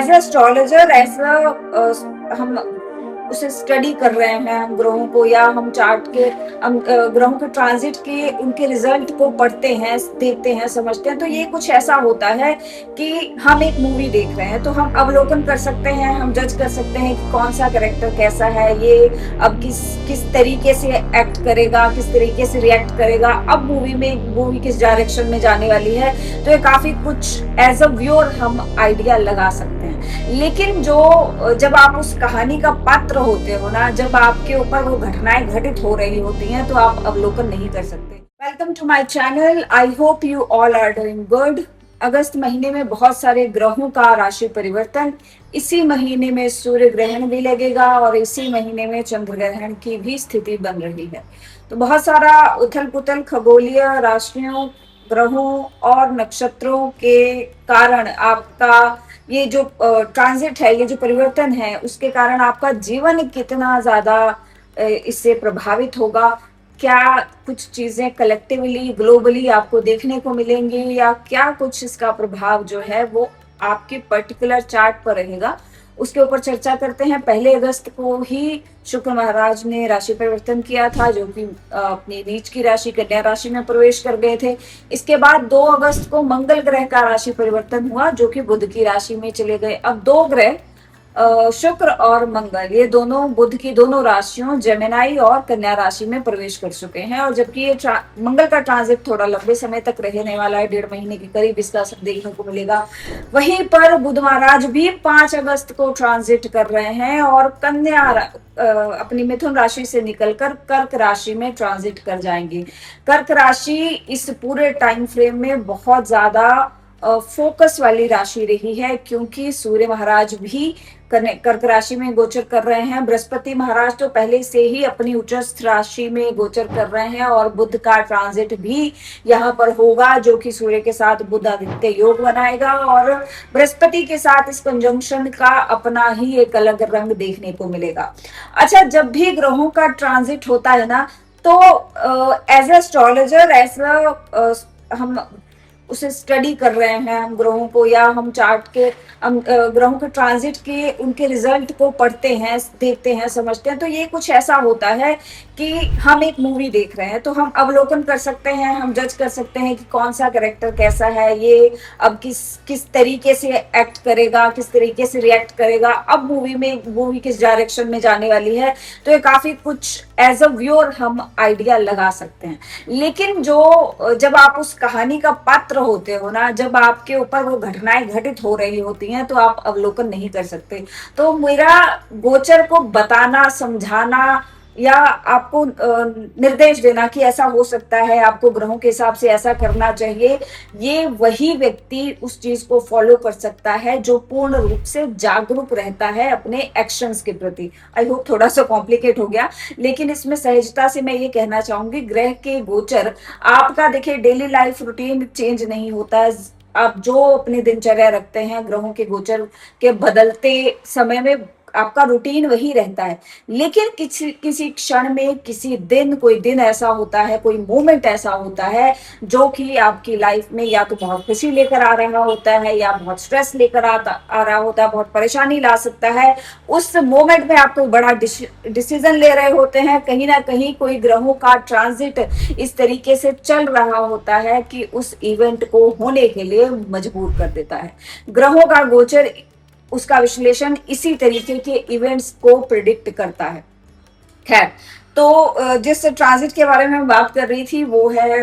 As astrologer हम उसे study कर रहे हैं, हम ग्रहों को, या हम चार्ट के, हम ग्रहों के ट्रांजिट के उनके रिजल्ट को पढ़ते हैं, देखते हैं, समझते हैं। तो ये कुछ ऐसा होता है कि हम एक मूवी देख रहे हैं, तो हम अवलोकन कर सकते हैं, हम जज कर सकते हैं कि कौन सा कैरेक्टर कैसा है, ये अब किस किस तरीके से एक्ट करेगा, किस तरीके से रिएक्ट करेगा, अब मूवी किस डायरेक्शन में जाने वाली है। तो ये काफी कुछ एज अ व्यूअर हम आइडिया लगा सकते हैं। लेकिन जब आप उस कहानी का पात्र होते हो ना, जब आपके ऊपर वो घटनाएं घटित हो रही होती हैं, तो आप अवलोकन नहीं कर सकते। Welcome to my channel. I hope you all are doing good. अगस्त महीने में बहुत सारे ग्रहों का राशि परिवर्तन, इसी महीने में सूर्य ग्रहण भी लगेगा और इसी महीने में चंद्र ग्रहण की भी स्थिति बन रही है। तो बहुत सारा उथल पुथल खगोलीय राशियों, ग्रहों और नक्षत्रों के कारण आपका ये जो ट्रांजिट है, ये जो परिवर्तन है, उसके कारण आपका जीवन कितना ज्यादा इससे प्रभावित होगा। क्या कुछ चीजें कलेक्टिवली, ग्लोबली आपको देखने को मिलेंगी, या क्या कुछ इसका प्रभाव जो है वो आपके पर्टिकुलर चार्ट पर रहेगा, उसके ऊपर चर्चा करते हैं। 1 अगस्त को ही शुक्र महाराज ने राशि परिवर्तन किया था, जो कि अपनी नीच की राशि कन्या राशि में प्रवेश कर गए थे। इसके बाद 2 अगस्त को मंगल ग्रह का राशि परिवर्तन हुआ, जो कि बुध की राशि में चले गए। अब दो ग्रह शुक्र और मंगल, ये दोनों बुध की दोनों राशियों जेमिनाई और कन्या राशि में प्रवेश कर चुके हैं। और जबकि ये मंगल का ट्रांजिट थोड़ा लंबे समय तक रहने वाला है, 1.5 महीने के करीब इसका असर देखने को मिलेगा। वहीं पर बुध महाराज भी 5 अगस्त को ट्रांजिट कर रहे हैं और अपनी मिथुन राशि से निकलकर कर्क राशि में ट्रांजिट कर जाएंगे। कर्क राशि इस पूरे टाइम फ्रेम में बहुत ज्यादा फोकस वाली राशि रही है, क्योंकि सूर्य महाराज भी कर्क राशि में गोचर कर रहे हैं। बृहस्पति महाराज तो पहले से ही अपनी उच्चस्थ राशि में गोचर कर रहे हैं और बुध का ट्रांजिट भी यहाँ पर होगा, जो कि सूर्य के साथ बुध आदित्य योग बनाएगा। और बृहस्पति के साथ इस कंजंक्शन का अपना ही एक अलग रंग देखने को मिलेगा। अच्छा, जब भी ग्रहों का ट्रांजिट होता है ना, तो एज एस्ट्रोलॉजर हम उसे स्टडी कर रहे हैं, हम ग्रहों को, या हम चार्ट के, हम ग्रहों के ट्रांजिट के उनके रिजल्ट को पढ़ते हैं, देखते हैं, समझते हैं। तो ये कुछ ऐसा होता है कि हम एक मूवी देख रहे हैं, तो हम अवलोकन कर सकते हैं, हम जज कर सकते हैं कि कौन सा कैरेक्टर कैसा है, ये अब किस तरीके से एक्ट करेगा, किस तरीके से रिएक्ट करेगा, अब मूवी किस डायरेक्शन में जाने वाली है। तो ये काफी कुछ एज अ व्यूअर हम आइडिया लगा सकते हैं। लेकिन जब आप उस कहानी का पात्र होते हो ना, जब आपके ऊपर वो घटनाएं घटित हो रही होती हैं, तो आप अवलोकन नहीं कर सकते। तो मेरा गोचर को बताना, समझाना, या आपको निर्देश देना कि ऐसा हो सकता है, आपको ग्रहों के हिसाब से ऐसा करना चाहिए, ये वही व्यक्ति उस चीज को फॉलो कर सकता है जो पूर्ण रूप से जागरूक रहता है अपने एक्शंस के प्रति। आई होप थोड़ा सा कॉम्प्लिकेट हो गया, लेकिन इसमें सहजता से मैं ये कहना चाहूंगी, ग्रह के गोचर आपका, देखिए, डेली लाइफ रूटीन चेंज नहीं होता है। आप जो अपनी दिनचर्या रखते हैं, ग्रहों के गोचर के बदलते समय में आपका रूटीन वही रहता है। लेकिन किसी किसी क्षण में, किसी दिन, कोई दिन ऐसा होता है, कोई मोमेंट ऐसा होता है, जो कि आपकी लाइफ में या तो बहुत खुशी लेकर आ रहा होता है, या बहुत स्ट्रेस लेकर आ रहा होता है, बहुत परेशानी ला सकता है। उस मोमेंट में आप कोई बड़ा डिसीजन ले रहे होते हैं, कहीं ना कहीं कोई ग्रहों का ट्रांजिट इस तरीके से चल रहा होता है कि उस इवेंट को होने के लिए मजबूर कर देता है। ग्रहों का गोचर, उसका विश्लेषण इसी तरीके के इवेंट्स को प्रिडिक्ट करता है। खैर, तो जिस ट्रांजिट के बारे में मैं बात कर रही थी, वो है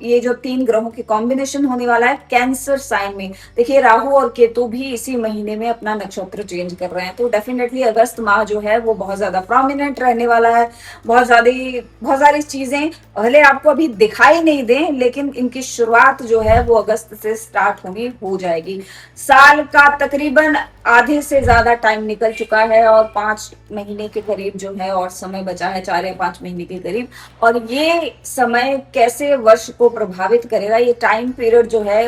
ये जो 3 ग्रहों के कॉम्बिनेशन होने वाला है कैंसर साइन में। देखिए, राहु और केतु भी इसी महीने में अपना नक्षत्र चेंज कर रहे हैं, तो डेफिनेटली अगस्त माह जो है वो बहुत ज्यादा प्रोमिनेंट रहने वाला है। बहुत सारी चीजें भले आपको अभी दिखाई नहीं दें, लेकिन इनकी शुरुआत जो है वो अगस्त से स्टार्ट हो जाएगी। साल का तकरीबन आधे से ज्यादा टाइम निकल चुका है और 5 महीने के करीब जो है और समय बचा है, 4 या 5 महीने के करीब। और ये समय कैसे वर्ष को प्रभावित करेगा, ये टाइम पीरियड जो है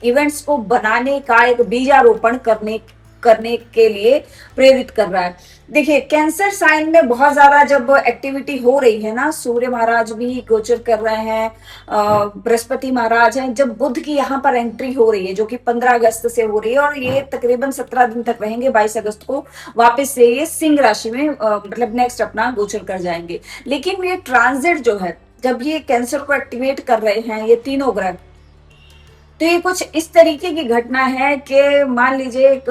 इवेंट्स को बनाने का, एक बीजारोपण करने करने के लिए प्रेरित कर रहा है। देखिए कैंसर साइन में बहुत ज्यादा जब एक्टिविटी हो रही है ना, सूर्य महाराज भी गोचर कर रहे हैं, बृहस्पति महाराज हैं, जब बुध की यहाँ पर एंट्री हो रही है जो कि 15 अगस्त से हो रही है और ये तकरीबन 17 दिन तक रहेंगे, 22 अगस्त को वापस से ये सिंह राशि में मतलब नेक्स्ट अपना गोचर कर जाएंगे। लेकिन ये ट्रांजिट जो है, जब ये कैंसर को एक्टिवेट कर रहे हैं ये तीनों ग्रह, तो ये कुछ इस तरीके की घटना है कि मान लीजिए एक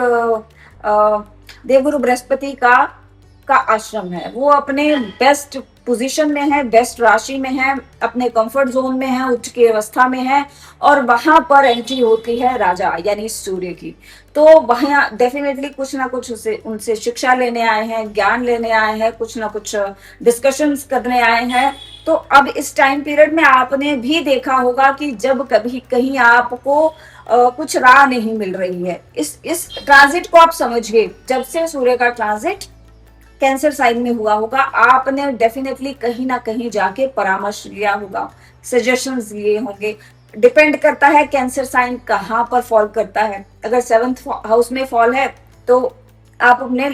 देवगुरु बृहस्पति का आश्रम है, वो अपने बेस्ट पोजीशन में है, बेस्ट राशि में है, अपने कंफर्ट जोन में है, उच्च की अवस्था में है, और वहां पर एंट्री होती है राजा यानी सूर्य की। तो वहां डेफिनेटली कुछ ना कुछ उनसे शिक्षा लेने आए हैं, ज्ञान लेने आए हैं, कुछ ना कुछ डिस्कशंस करने आए हैं। तो अब इस टाइम पीरियड में आपने भी देखा होगा कि जब कभी कहीं आपको कुछ राह नहीं मिल रही है, इस ट्रांजिट को आप समझिए, जब से सूर्य का ट्रांजिट कैंसर साइन में हुआ होगा, आपने डेफिनेटली कहीं ना कहीं जाके परामर्श लिया होगा, सजेशंस लिए होंगे। डिपेंड करता है कैंसर साइन कहाँ पर फॉल करता है। अगर 7th हाउस में फॉल है तो आप अपने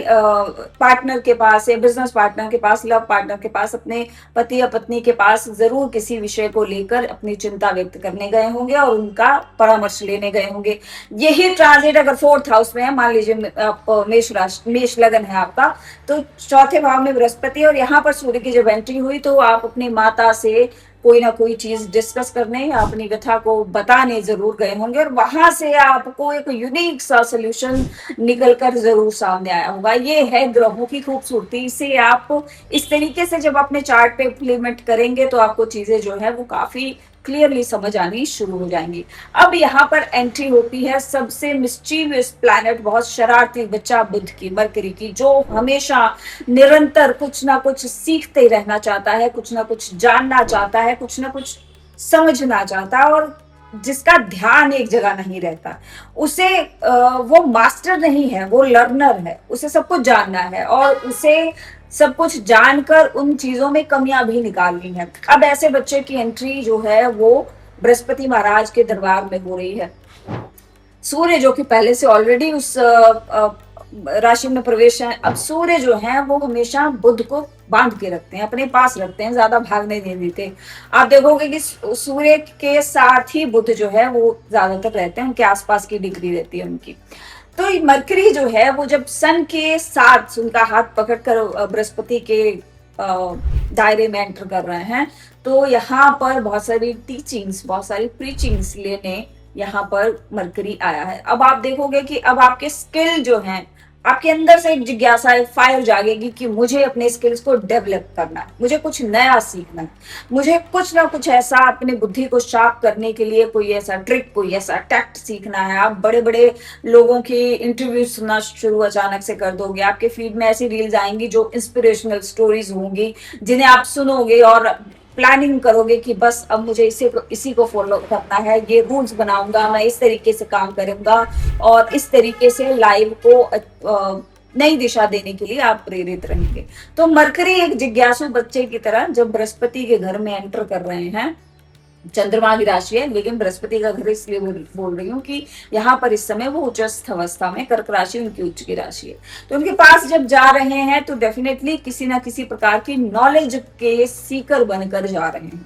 पार्टनर के पास या बिजनेस पार्टनर के पास, लव पार्टनर के पास, अपने पति या पत्नी के पास जरूर किसी विषय को लेकर अपनी चिंता व्यक्त करने गए होंगे और उनका परामर्श लेने गए होंगे। यही ट्रांजिट अगर 4th हाउस में है, मान लीजिए आप मेष राशि, मेष लगन है आपका, तो 4थे भाव में बृहस्पति और यहाँ पर सूर्य की जब एंट्री हुई तो आप अपनी माता से कोई ना कोई चीज डिस्कस करने या अपनी व्यथा को बताने जरूर गए होंगे और वहां से आपको एक यूनिक सा सोल्यूशन निकल कर जरूर सामने आया होगा। ये है ग्रहों की खूबसूरती। इसे आप इस तरीके से जब अपने चार्ट पे इम्प्लीमेंट करेंगे तो आपको चीजें जो है वो काफी क्लियरली समझ आनी शुरू हो जाएंगी। अब यहाँ पर एंट्री होती है सबसे मिस्चीवियस प्लैनेट, बहुत शरारती बच्चा बुध की, मरकरी की, जो हमेशा निरंतर कुछ ना कुछ सीखते रहना चाहता है, कुछ ना कुछ जानना चाहता है, कुछ ना कुछ समझना चाहता है, और जिसका ध्यान एक जगह नहीं रहता। उसे वो मास्टर नहीं है, वो लर्नर है, उसे सब कुछ जानना है और उसे सब कुछ जानकर उन चीजों में कमियां भी निकालनी है। अब ऐसे बच्चे की एंट्री जो है वो बृहस्पति महाराज के दरबार में हो रही है। सूर्य जो कि पहले से ऑलरेडी उस राशि में प्रवेश है, अब सूर्य जो है वो हमेशा बुध को बांध के रखते हैं, अपने पास रखते हैं, ज्यादा भागने नहीं देते। आप देखोगे कि सूर्य के साथ ही बुध जो है वो ज्यादातर रहते हैं, उनके आसपास की डिग्री रहती है उनकी। तो मरकरी जो है वो जब सन के साथ उनका हाथ पकड़कर बृहस्पति के दायरे में एंटर कर रहे हैं, तो यहाँ पर बहुत सारी टीचिंग्स, बहुत सारी प्रीचिंग्स लेने यहाँ पर मरकरी आया है। अब आप देखोगे कि अब आपके स्किल जो हैं, आपके अंदर से एक जिज्ञासा, एक फायर जागेगी कि मुझे अपने स्किल्स को डेवलप करना है, मुझे कुछ नया सीखना है, मुझे कुछ ना कुछ ऐसा अपने बुद्धि को शार्प करने के लिए कोई ऐसा ट्रिक, कोई ऐसा टैक्ट सीखना है। आप बड़े बड़े लोगों की इंटरव्यू सुनना शुरू अचानक से कर दोगे, आपके फीड में ऐसी रील्स आएंगी जो इंस्पिरेशनल स्टोरीज होंगी जिन्हें आप सुनोगे और प्लानिंग करोगे कि बस अब मुझे इसी को फॉलो करना है, ये रूल्स बनाऊंगा, मैं इस तरीके से काम करूंगा और इस तरीके से लाइफ को नई दिशा देने के लिए आप प्रेरित रहेंगे। तो मरकरी एक जिज्ञासु बच्चे की तरह जब बृहस्पति के घर में एंटर कर रहे हैं, चंद्रमा की राशि है लेकिन बृहस्पति का घर इसलिए बोल रही हूँ कि यहाँ पर इस समय वो उच्चस्थ अवस्था में, कर्क राशि उनकी उच्च की राशि है, तो उनके पास जब जा रहे हैं तो डेफिनेटली किसी ना किसी प्रकार की नॉलेज के सीकर बनकर जा रहे हैं।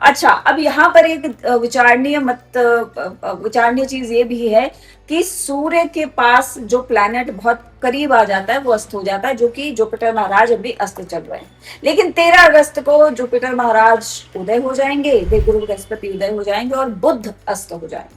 अच्छा, अब यहाँ पर एक विचारणीय चीज ये भी है कि सूर्य के पास जो प्लैनेट बहुत करीब आ जाता है वो अस्त हो जाता है, जो कि जुपिटर महाराज अभी अस्त चल रहे हैं। लेकिन 13 अगस्त को जुपिटर महाराज उदय हो जाएंगे, देवगुरु बृहस्पति उदय हो जाएंगे और बुध अस्त हो जाएंगे।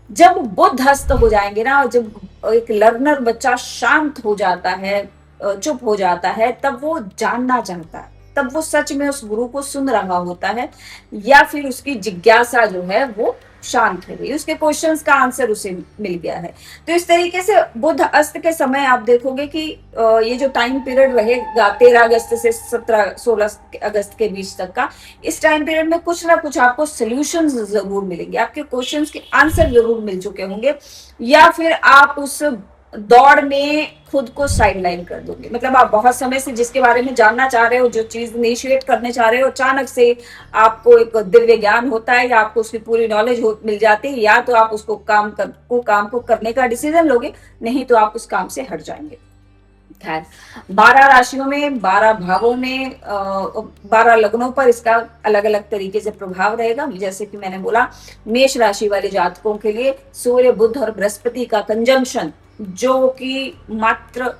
जब बुध अस्त हो जाएंगे ना, जब एक लर्नर बच्चा शांत हो जाता है, चुप हो जाता है, तब वो जानना चाहता है, तब वो सच में उस गुरु को सुन रहा होता है या फिर उसकी जिज्ञासा जो है वो शांत हो गई, उसके क्वेश्चंस का आंसर उसे मिल गया है। तो इस तरीके से बुध अस्त के समय आप देखोगे कि ये जो टाइम पीरियड रहेगा 13 अगस्त से 16 अगस्त के बीच तक का, इस टाइम पीरियड में कुछ ना कुछ आपको सोल्यूशंस जरूर मिलेंगे, आपके क्वेश्चंस के आंसर जरूर मिल चुके होंगे या फिर आप उस दौड़ में खुद को साइडलाइन कर दोगे। मतलब आप बहुत समय से जिसके बारे में जानना चाह रहे हो, जो चीज इनिशिएट करने चाह रहे हो, अचानक से आपको एक दिव्य ज्ञान होता है या आपको उसकी पूरी नॉलेज मिल जाती है, या तो आप उसको काम को करने का डिसीजन लोगे, नहीं तो आप उस काम से हट जाएंगे। खैर, 12 राशियों में, 12 भावों में, 12 लग्नों पर इसका अलग अलग तरीके से प्रभाव रहेगा। जैसे कि मैंने बोला, मेष राशि वाले जातकों के लिए सूर्य, बुध और बृहस्पति का कंजंक्शन, जो कि मात्र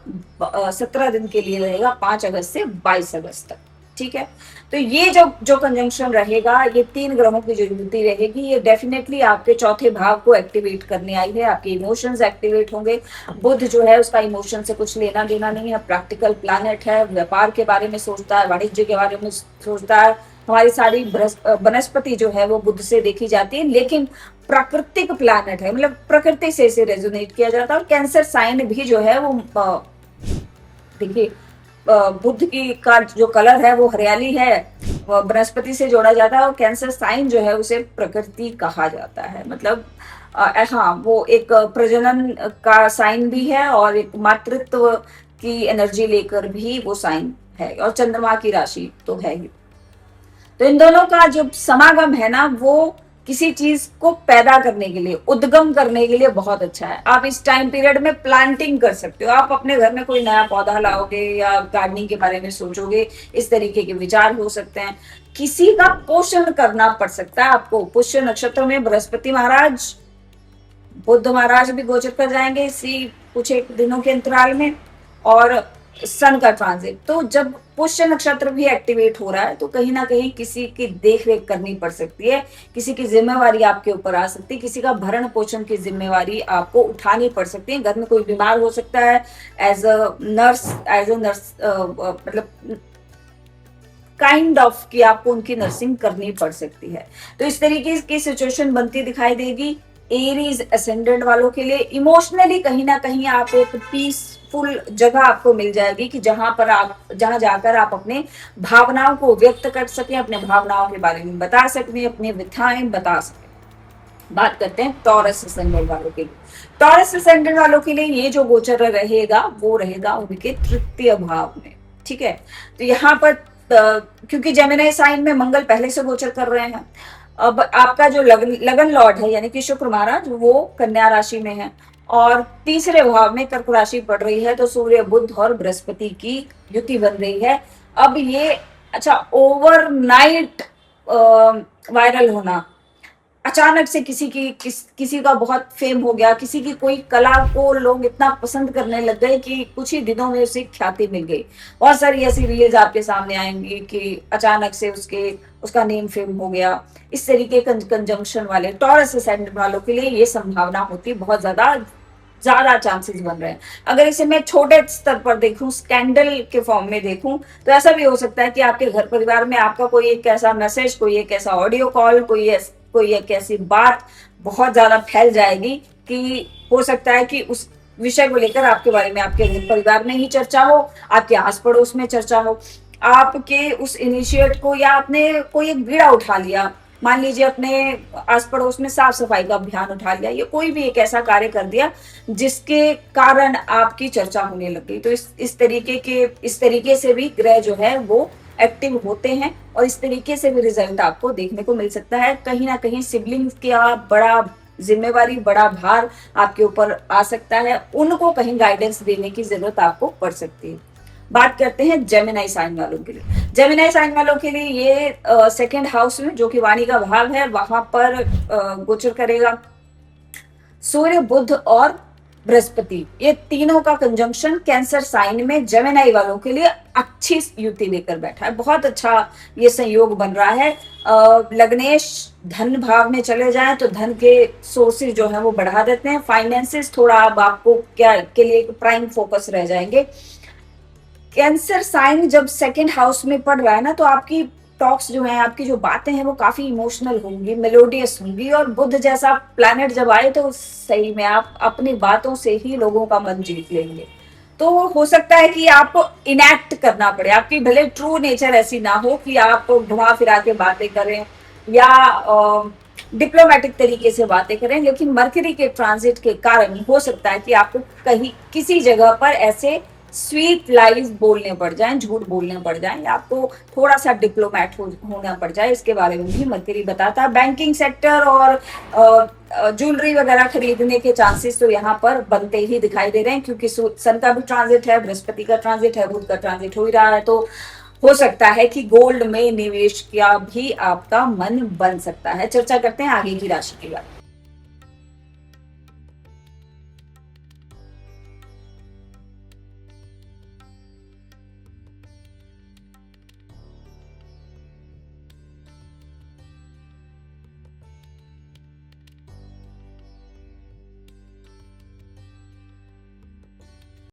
17 दिन के लिए रहेगा, 5 अगस्त से 22 अगस्त तक। ठीक है, तो ये जो जो कंजंक्शन रहेगा, ये 3 ग्रहों की जो युति रहेगी, ये डेफिनेटली आपके चौथे भाव को एक्टिवेट करने आई है। आपके इमोशंस एक्टिवेट होंगे। बुध जो है उसका इमोशन से कुछ लेना देना नहीं है, प्रैक्टिकल प्लैनेट है, व्यापार के बारे में सोचता है, वाणिज्य के बारे में सोचता है। हमारी सारी वनस्पति जो है वो बुध से देखी जाती है, लेकिन प्राकृतिक प्लैनेट है, मतलब प्रकृति से इसे रेजोनेट किया जाता है। और कैंसर साइन भी जो है वो देखिए, बुध की का जो कलर है वो हरियाली है, बृहस्पति से जोड़ा जाता है, और कैंसर साइन जो है उसे प्रकृति कहा जाता है। मतलब हाँ, वो एक प्रजनन का साइन भी है और एक मातृत्व की एनर्जी लेकर भी वो साइन है, और चंद्रमा की राशि तो है ही। तो इन दोनों का जो समागम है ना, वो किसी चीज को पैदा करने के लिए, उद्गम करने के लिए बहुत अच्छा है। आप इस टाइम पीरियड में प्लांटिंग कर सकते हो। आप अपने घर में कोई नया पौधा लाओगे या गार्डनिंग के बारे में सोचोगे, इस तरीके के विचार हो सकते हैं। किसी का पोषण करना पड़ सकता है आपको। पुष्य नक्षत्र में बृहस्पति महाराज, बुध महाराज भी गोचर कर जाएंगे इसी कुछ एक दिनों के अंतराल में, और सन का ट्रांजिट। तो जब पुष्य नक्षत्र भी एक्टिवेट हो रहा है, तो कहीं ना कहीं किसी की देख रेख करनी पड़ सकती है, किसी की जिम्मेवारी आपके ऊपर आ सकती है, किसी का भरण पोषण की जिम्मेवारी आपको उठानी पड़ सकती है। घर में कोई बीमार हो सकता है, एज अ नर्स मतलब काइंड ऑफ कि आपको उनकी नर्सिंग करनी पड़ सकती है। तो इस तरीके की सिचुएशन बनती दिखाई देगी। एरीज असेंडेंट वालों के लिए इमोशनली कहीं ना कहीं आप एक पीसफुल जगह आपको मिल जाएगी, कि जहां जाकर आप अपने भावनाओं को व्यक्त कर सकें, अपने भावनाओं के बारे में बता सकें, अपनी व्यथाएं बता सकें। बात करते हैं टॉरस असेंडेंट वालों के लिए। टॉरस असेंडेंट वालों के लिए ये जो गोचर रहेगा वो रहेगा उनके तृतीय भाव में। ठीक है, तो यहाँ पर क्योंकि जेमिनी साइन में मंगल पहले से गोचर कर रहे हैं, अब आपका जो लगन लॉर्ड है यानी कि शुक्र महाराज, वो कन्या राशि में है और तीसरे भाव में कर्क राशि पड़ रही है। तो सूर्य, बुध और बृहस्पति की युति बन रही है। अब ये अच्छा, ओवरनाइट वायरल होना, अचानक से किसी का बहुत फेम हो गया, किसी की कोई कला को लोग इतना पसंद करने लग गए कि कुछ ही दिनों में उसे ख्याति मिल गई। बहुत सारी ऐसी रील्स आपके सामने आएंगी कि अचानक से उसका नेम फेम हो गया। इस तरीके कंजंक्शन वाले टॉरस असेंडेंट वालों के लिए ये संभावना होती, बहुत ज्यादा चांसेस बन रहे हैं। अगर इसे मैं छोटे स्तर पर देखूं, स्कैंडल के फॉर्म में देखूं, तो ऐसा भी हो सकता है कि आपके घर परिवार में आपका कोई एक ऐसा मैसेज, कोई एक ऐसा ऑडियो कॉल, कोई एक ऐसी बात बहुत ज्यादा फैल जाएगी कि हो सकता है कि उस विषय को लेकर आपके बारे में आपके घर परिवार में ही चर्चा हो, आपके आस पड़ोस में चर्चा हो, आपके उस इनिशिएट को, या आपने कोई एक बीड़ा उठा लिया, मान लीजिए अपने आस पड़ोस में साफ सफाई का अभियान उठा लिया, या कोई भी एक ऐसा कार्य कर दिया जिसके कारण आपकी चर्चा होने लग गई। तो इस तरीके से भी ग्रह जो है वो एक्टिव होते हैं, और इस तरीके से भी रिजल्ट आपको देखने को मिल सकता है। कहीं ना कहीं सिबलिंग्स का बड़ा जिम्मेवारी, बड़ा भार आपके ऊपर आ सकता है, उनको कहीं गाइडेंस देने की जरूरत आपको पड़ सकती है। बात करते हैं जेमिनी साइन वालों के लिए। जेमिनी साइन वालों के लिए ये सेकंड हाउस में, जो कि वाणी का भाव है, वहां पर गोचर करेगा सूर्य, बुध और बृहस्पति। ये तीनों का कंजंक्शन कैंसर साइन में जेमिनी वालों के लिए अच्छी युति लेकर बैठा है। बहुत अच्छा ये संयोग बन रहा है। लग्नेश धन भाव में चले जाएं तो धन के सोर्सेज जो है वो बढ़ा देते हैं। फाइनेंसेस थोड़ा अब आपको क्या के लिए प्राइम फोकस रह जाएंगे। कैंसर साइन जब सेकंड हाउस में पड़ रहा है ना, तो आपकी टॉक्स जो है, आपकी जो बातें हैं वो काफी इमोशनल होंगी, मेलोडियस होंगी। और बुध जैसा प्लैनेट जब आए तो सही में आप अपनी बातों से ही लोगों का मन जीत लेंगे। तो हो सकता है कि आपको इनैक्ट करना पड़े। आपकी भले ट्रू नेचर ऐसी ना हो कि आप घुमा फिरा के बातें करें, या डिप्लोमेटिक तरीके से बातें करें, लेकिन मरकरी के ट्रांजिट के कारण हो सकता है कि आपको कहीं किसी जगह पर ऐसे स्वीट लाइज बोलने पड़ जाएं, झूठ बोलने पड़ जाएं, या आपको थोड़ा सा डिप्लोमेट होना पड़ जाए। इसके बारे में भी मरकरी बताता है। बैंकिंग सेक्टर और ज्वेलरी वगैरह खरीदने के चांसेस तो यहाँ पर बनते ही दिखाई दे रहे हैं, क्योंकि सन का भी ट्रांजिट है, बृहस्पति का ट्रांजिट है, बुध का ट्रांजिट हो ही रहा है, तो हो सकता है कि गोल्ड में निवेश का भी आपका मन बन सकता है। चर्चा करते हैं आगे की राशि की बात।